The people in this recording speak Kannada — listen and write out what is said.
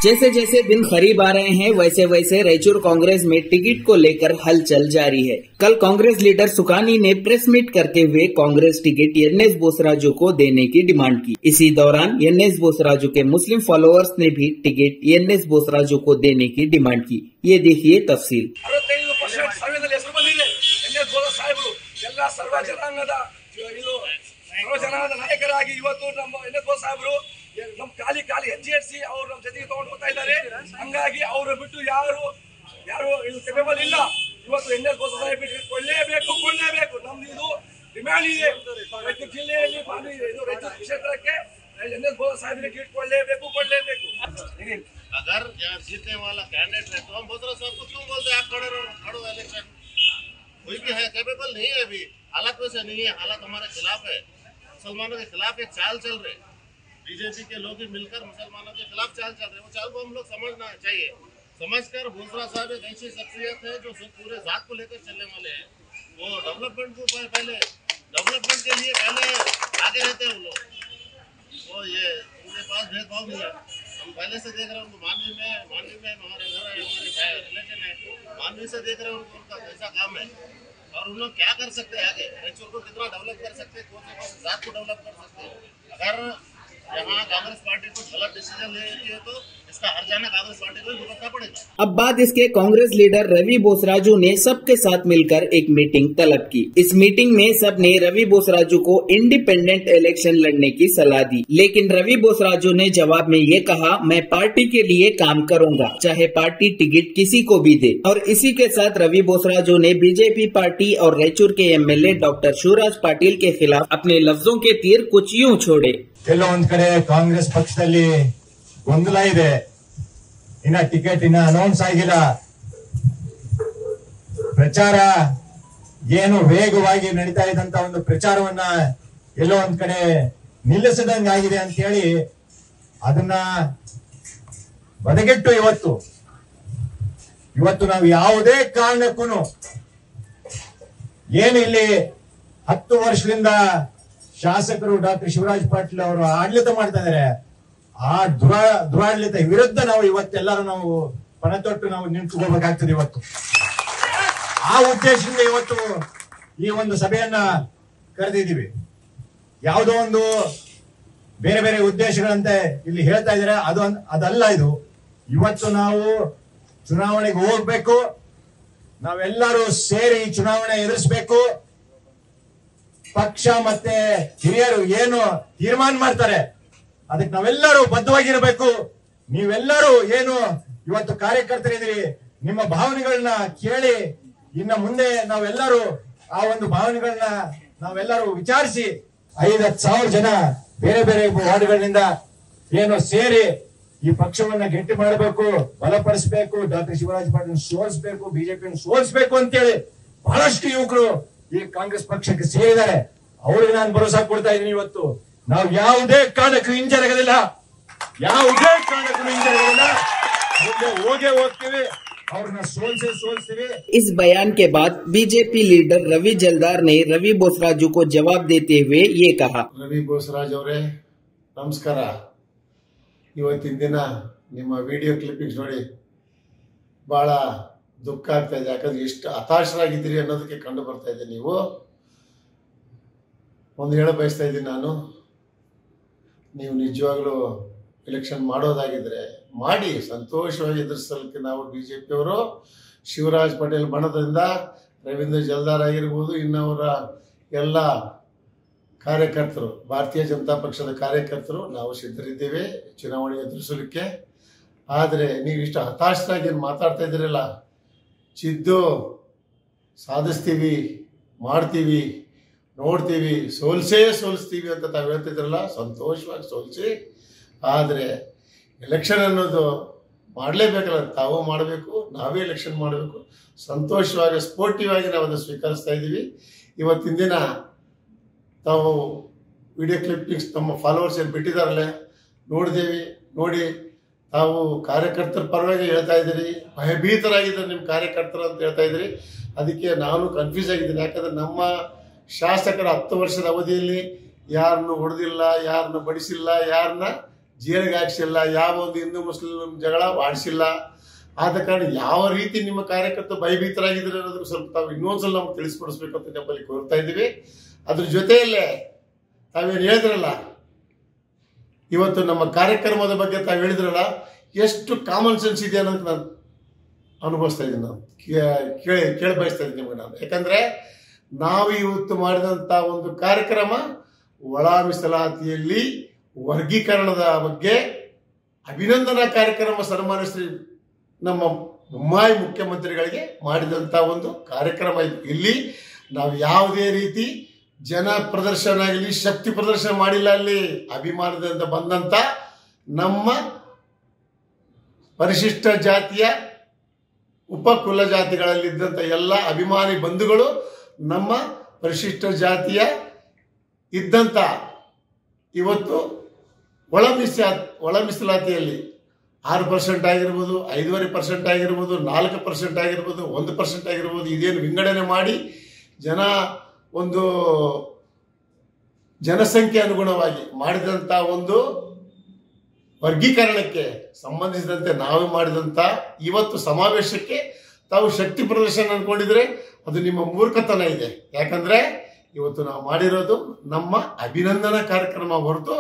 जैसे जैसे दिन करीब आ रहे हैं वैसे वैसे रायचूर कांग्रेस में टिकट को लेकर हलचल जारी है। कल कांग्रेस लीडर सुकानी ने प्रेस मीट करते हुए कांग्रेस टिकट एनएस बोसराजू को देने की डिमांड की। इसी दौरान एनएस बोसराजू के मुस्लिम फॉलोअर्स ने भी टिकट एनएस बोसराजू को देने की डिमांड की। ये देखिए तफसील। ಖಾಲಿ ಹೆಜ್ಜೆಸಿ ಅವರು ನಮ್ಮ ಜೊತೆಗೆ ತಗೊಂಡು ಹೋಗ್ತಾ ಇದ್ದಾರೆ. ಹಂಗಾಗಿ ಅವರು ಬಿಟ್ಟು ಯಾರು ಇದು ಕೆಪೇಬಲ್ ಇಲ್ಲ. ಇವತ್ತು ಎನ್ಎಸ್ ಬೋಸರಾಜು ಬಿಟ್ಟು ಕೊಳ್ಳೇಬೇಕು. ನಮ್ದು ಇದು ಡಿಮ್ಯಾಂಡ್ ಇದೆ. ರಾಯಚೂರು ಜಿಲ್ಲೆಯಲ್ಲಿ ಇದು ರಾಯಚೂರು ಕ್ಷೇತ್ರಕ್ಕೆ एनएस बोसराजू टिकट ಕೊಳ್ಳೇಬೇಕು. अगर जीतने वाला कैंडिडेट है तो हम बोसराजू साहब को क्यों बोलते हैं आप खड़ो इलेक्शन? कोई भी है कैपेबल नहीं है, अभी हालात वैसे नहीं है, हालात हमारे खिलाफ है। मुसलमानों के खिलाफ एक चाल चल रहे, बीजेपी के लोग भी मिलकर मुसलमानों के खिलाफ चाल चल रहे, वो चाल को हम लोग समझना चाहिए। समझकर बोसराजू साहब एक ऐसी शख्सियत है जो पूरे जात को लेकर चलने वाले हैं। वो डेवलपमेंट को पहले डेवलपमेंट के लिए पहले आगे रहते हैं वो लोग। वो ये उनके पास भेदभाव नहीं है। हम पहले से देख रहे हैं उनको मानवी में हमारे घर है, हमारे रिलेशन है, मानवी से देख रहे हैं उनको उनका कैसा काम है और उन लोग क्या कर सकते हैं आगे, रायचूर को कितना डेवलप कर सकते हैं, कौन से जात को डेवलप कर सकते हैं। अगर यहाँ कांग्रेस पार्टी को गलत डिसीजन लेती है तो इसका हर्जाना कांग्रेस पार्टी को भुगतना पड़ेगा। अब बात इसके कांग्रेस लीडर रवि बोसराजू ने सबके साथ मिलकर एक मीटिंग तलब की। इस मीटिंग में सबने रवि बोसराजू को इंडिपेंडेंट इलेक्शन लड़ने की सलाह दी, लेकिन रवि बोसराजू ने जवाब में ये कहा, मैं पार्टी के लिए काम करूंगा, चाहे पार्टी टिकट किसी को भी दे। और इसी के साथ रवि बोसराजू ने बीजेपी पार्टी और रायचूर के एमएलए डॉक्टर शिवराज पाटिल के खिलाफ अपने लफ्जों के तीर कुछ यूं छोड़े। ಕೆಲವೊಂದ್ ಕಡೆ ಕಾಂಗ್ರೆಸ್ ಪಕ್ಷದಲ್ಲಿ ಗೊಂದಲ ಇದೆ, ಇನ್ನ ಟಿಕೆಟ್ ಅನೌನ್ಸ್ ಆಗಿಲ್ಲ, ಪ್ರಚಾರ ಏನು ವೇಗವಾಗಿ ನಡೀತಾ ಇದ್ದಂತ ಒಂದು ಪ್ರಚಾರವನ್ನ ಎಲ್ಲೋ ಒಂದ್ ಕಡೆ ನಿಲ್ಲಿಸದಂಗಾಗಿದೆ ಅಂತ ಹೇಳಿ ಅದನ್ನ ಬದಗೆಟ್ಟು ಇವತ್ತು ನಾವು ಯಾವುದೇ ಕಾರಣಕ್ಕೂ ಏನು ಇಲ್ಲಿ 10 ವರ್ಷದಿಂದ ಶಾಸಕರು ಡಾಕ್ಟರ್ ಶಿವರಾಜ್ ಪಾಟೀಲ್ ಅವರು ಆಡಳಿತ ಮಾಡ್ತಾ ಇದ್ದಾರೆ, ಆ ದುರಾಡಳಿತ ವಿರುದ್ಧ ನಾವು ಇವತ್ತೆಲ್ಲರೂ ನಾವು ಪಣ ತೊಟ್ಟು ನಾವು ನಿಂತ್ಕೋಬೇಕಾಗ್ತದೆ. ಇವತ್ತು ಆ ಉದ್ದೇಶದಿಂದ ಇವತ್ತು ಈ ಒಂದು ಸಭೆಯನ್ನ ಕರೆದಿದ್ದೀವಿ. ಯಾವುದೋ ಒಂದು ಬೇರೆ ಬೇರೆ ಉದ್ದೇಶಗಳಂತೆ ಇಲ್ಲಿ ಹೇಳ್ತಾ ಇದ್ದಾರೆ, ಅದಲ್ಲ ಇದು. ಇವತ್ತು ನಾವು ಚುನಾವಣೆಗೆ ಹೋಗ್ಬೇಕು, ನಾವೆಲ್ಲರೂ ಸೇರಿ ಚುನಾವಣೆ ಎದುರಿಸಬೇಕು. ಪಕ್ಷ ಮತ್ತೆ ಹಿರಿಯರು ಏನು ತೀರ್ಮಾನ ಮಾಡ್ತಾರೆ ಅದಕ್ಕೆ ನಾವೆಲ್ಲರೂ ಬದ್ಧವಾಗಿರ್ಬೇಕು. ನೀವೆಲ್ಲರೂ ಏನು ಇವತ್ತು ಕಾರ್ಯಕರ್ತರಿದ್ದೀರಿ, ನಿಮ್ಮ ಭಾವನೆಗಳನ್ನ ಕೇಳಿ ಇನ್ನ ಮುಂದೆ ನಾವೆಲ್ಲರೂ ಆ ಒಂದು ಭಾವನೆಗಳನ್ನ ನಾವೆಲ್ಲರೂ ವಿಚಾರಿಸಿ 5-10 ಸಾವಿರ ಜನ ಬೇರೆ ಬೇರೆ ವಾರ್ಡ್ಗಳಿಂದ ಏನು ಸೇರಿ ಈ ಪಕ್ಷವನ್ನ ಗಟ್ಟಿ ಮಾಡಬೇಕು, ಬಲಪಡಿಸಬೇಕು, ಡಾಕ್ಟರ್ ಶಿವರಾಜ್ ಪಾಟೀಲ್ ಸೋಲಿಸಬೇಕು, ಬಿಜೆಪಿಯನ್ನು ಸೋಲಿಸಬೇಕು ಅಂತೇಳಿ ಬಹಳಷ್ಟು ಯುವಕರು ಈ ಕಾಂಗ್ರೆಸ್ ಪಕ್ಷಕ್ಕೆ ಸೇರಿದ್ದಾರೆ. ಅವ್ರಿಗೆ ನಾನು ಭರೋಸಾ ಕೊಡ್ತಾ ಇದ್ದೀನಿ. ಇವತ್ತು ನಾವು ಯಾವುದೇ ಕಾರಣಕ್ಕೂ ಹಿಂಜರಗಲಿಲ್ಲ, ಮುಂದೆ ಹೋಗ್ತೀವಿ, ಅವ್ರನ್ನ ಸೋಲ್ಸ್ತೀವಿ। इस बयान के बाद बीजेपी लीडर रवि जलदार ने रवि बोसराजू को जवाब देते हुए ये कहा, रवि बोसराज ಅವರೇ ನಮಸ್ಕಾರ। ಇವತ್ತಿನ ದಿನ ನಿಮ್ಮ ವಿಡಿಯೋ ಕ್ಲಿಪ್ಪಿಂಗ್ಸ್ ನೋಡಿ ಬಹಳ ದುಃಖ ಆಗ್ತಾ ಇದೆ, ಯಾಕಂದ್ರೆ ಎಷ್ಟು ಹತಾಶರಾಗಿದ್ದೀರಿ ಅನ್ನೋದಕ್ಕೆ ಕಂಡು ಬರ್ತಾ ಇದೆ। ನೀವು ಒಂದು ಹೇಳ ಬಯಸ್ತಾ ಇದ್ದೀನಿ ನಾನು, ನೀವು ನಿಜವಾಗ್ಲೂ ಎಲೆಕ್ಷನ್ ಮಾಡೋದಾಗಿದ್ರೆ ಮಾಡಿ, ಸಂತೋಷವಾಗಿ ಎದುರಿಸಲಿಕ್ಕೆ ನಾವು ಬಿಜೆಪಿಯವರು ಶಿವರಾಜ್ ಪಾಟೀಲ್ ಬಣದಿಂದ ರವೀಂದ್ರ ಜಲ್ದಾರ್ ಆಗಿರ್ಬೋದು, ಇನ್ನವರ ಎಲ್ಲ ಕಾರ್ಯಕರ್ತರು, ಭಾರತೀಯ ಜನತಾ ಪಕ್ಷದ ಕಾರ್ಯಕರ್ತರು ನಾವು ಸಿದ್ಧರಿದ್ದೇವೆ ಚುನಾವಣೆ ಎದುರಿಸಲಿಕ್ಕೆ। ಆದರೆ ನೀವು ಇಷ್ಟು ಹತಾಶರಾಗಿ ಏನು ಮಾತಾಡ್ತಾ ಇದ್ದೀರಲ್ಲ, ಚಿದ್ದು ಸಾಧಿಸ್ತೀವಿ, ಮಾಡ್ತೀವಿ, ನೋಡ್ತೀವಿ, ಸೋಲಿಸ್ತೀವಿ ಅಂತ ತಾವು ಹೇಳ್ತಿದ್ರಲ್ಲ, ಸಂತೋಷವಾಗಿ ಸೋಲಿಸಿ। ಆದರೆ ಎಲೆಕ್ಷನ್ ಅನ್ನೋದು ಮಾಡಲೇಬೇಕಲ್ಲ, ತಾವು ಮಾಡಬೇಕು, ನಾವೇ ಎಲೆಕ್ಷನ್ ಮಾಡಬೇಕು, ಸಂತೋಷವಾಗಿ ಸ್ಪೋರ್ಟಿವ್ ಆಗಿ ನಾವು ಅದನ್ನು ಸ್ವೀಕರಿಸ್ತಾ ಇದ್ದೀವಿ। ಇವತ್ತಿನ ದಿನ ತಾವು ವಿಡಿಯೋ ಕ್ಲಿಪ್ಪಿಂಗ್ಸ್ ನಮ್ಮ ಫಾಲೋವರ್ಸ್ ಏನು ಬಿಟ್ಟಿದ್ದಾರಲ್ಲ ನೋಡಿ ತಾವು ಕಾರ್ಯಕರ್ತರ ಪರವಾಗಿ ಹೇಳ್ತಾ ಇದ್ದೀರಿ, ಭಯಭೀತರಾಗಿದ್ದಾರೆ ನಿಮ್ಮ ಕಾರ್ಯಕರ್ತರು ಅಂತ ಹೇಳ್ತಾ ಇದ್ದೀರಿ। ಅದಕ್ಕೆ ನಾನು ಕನ್ಫ್ಯೂಸ್ ಆಗಿದ್ದೀನಿ, ಯಾಕಂದರೆ ನಮ್ಮ ಶಾಸಕರ 10 ವರ್ಷದ ಅವಧಿಯಲ್ಲಿ ಯಾರನ್ನು ಹೊಡೆದಿಲ್ಲ, ಯಾರನ್ನ ಬಡಿಸಿಲ್ಲ, ಯಾರನ್ನ ಜೈಲಿಗೆ ಹಾಕ್ಸಿಲ್ಲ, ಯಾವ ಒಂದು ಹಿಂದೂ ಮುಸ್ಲಿಂ ಜಗಳ ಆಡಿಸಿಲ್ಲ. ಆದ ಕಾರಣ ಯಾವ ರೀತಿ ನಿಮ್ಮ ಕಾರ್ಯಕರ್ತರು ಭಯಭೀತರಾಗಿದ್ದಾರೆ ಅನ್ನೋದಕ್ಕೆ ಸ್ವಲ್ಪ ತಾವು ಇನ್ನೊಂದ್ಸಲ ನಮ್ಗೆ ತಿಳಿಸ್ಕೊಡಿಸ್ಬೇಕು ಅಂತ ನಮ್ಮಲ್ಲಿ ಕೋರ್ತಾ ಇದ್ದೀವಿ. ಅದ್ರ ಜೊತೆಯಲ್ಲೇ ತಾವೇನು ಹೇಳಿದ್ರಲ್ಲ, ಇವತ್ತು ನಮ್ಮ ಕಾರ್ಯಕ್ರಮದ ಬಗ್ಗೆ ತಾವು ಹೇಳಿದ್ರಲ್ಲ, ಎಷ್ಟು ಕಾಮನ್ ಸೆನ್ಸ್ ಇದೆ ಅನ್ನೋದು ನಾನು ಅನುಭವಿಸ್ತಾ ಇದ್ದೀನಿ, ನಾನು ಕೇಳಿ ಬಯಸ್ತಾ ಇದ್ದೀನಿ ನಿಮಗೆ ನಾನು. ಯಾಕಂದ್ರೆ ನಾವು ಇವತ್ತು ಮಾಡಿದಂಥ ಒಂದು ಕಾರ್ಯಕ್ರಮ ಒಳ ಮೀಸಲಾತಿಯಲ್ಲಿ ವರ್ಗೀಕರಣದ ಬಗ್ಗೆ ಅಭಿನಂದನಾ ಕಾರ್ಯಕ್ರಮ ಸನ್ಮಾನ್ಯ ಶ್ರೀ ನಮ್ಮ ಬೊಮ್ಮಾಯಿ ಮುಖ್ಯಮಂತ್ರಿಗಳಿಗೆ ಮಾಡಿದಂಥ ಒಂದು ಕಾರ್ಯಕ್ರಮ ಇದು. ಇಲ್ಲಿ ನಾವು ಯಾವುದೇ ರೀತಿ ಜನ ಪ್ರದರ್ಶನ ಆಗಲಿ ಶಕ್ತಿ ಪ್ರದರ್ಶನ ಮಾಡಿಲ್ಲ. ಅಲ್ಲಿ ಅಭಿಮಾನದಿಂದ ಬಂದಂಥ ನಮ್ಮ ಪರಿಶಿಷ್ಟ ಜಾತಿಯ ಉಪಕುಲ ಜಾತಿಗಳಲ್ಲಿದ್ದಂಥ ಎಲ್ಲ ಅಭಿಮಾನಿ ಬಂಧುಗಳು ನಮ್ಮ ಪರಿಶಿಷ್ಟ ಜಾತಿಯ ಇದ್ದಂಥ ಇವತ್ತು ಒಳ ಮೀಸಲಾತಿಯಲ್ಲಿ 6% ಆಗಿರ್ಬೋದು, 5.5% ಆಗಿರ್ಬೋದು, 4% ಆಗಿರ್ಬೋದು, 1% ಆಗಿರ್ಬೋದು, ಇದೇನು ವಿಂಗಡಣೆ ಮಾಡಿ ಒಂದು ಜನಸಂಖ್ಯೆ ಅನುಗುಣವಾಗಿ ಮಾಡಿದಂಥ ಒಂದು ವರ್ಗೀಕರಣಕ್ಕೆ ಸಂಬಂಧಿಸಿದಂತೆ ನಾವು ಮಾಡಿದಂಥ ಇವತ್ತು ಸಮಾವೇಶಕ್ಕೆ ತಾವು ಶಕ್ತಿ ಪ್ರದರ್ಶನ ಅನ್ಕೊಂಡಿದ್ರೆ ಅದು ನಿಮ್ಮ ಮೂರ್ಖತನ ಇದೆ. ಯಾಕಂದ್ರೆ ಇವತ್ತು ನಾವು ಮಾಡಿರೋದು ನಮ್ಮ ಅಭಿನಂದನಾ ಕಾರ್ಯಕ್ರಮ ಹೊರತು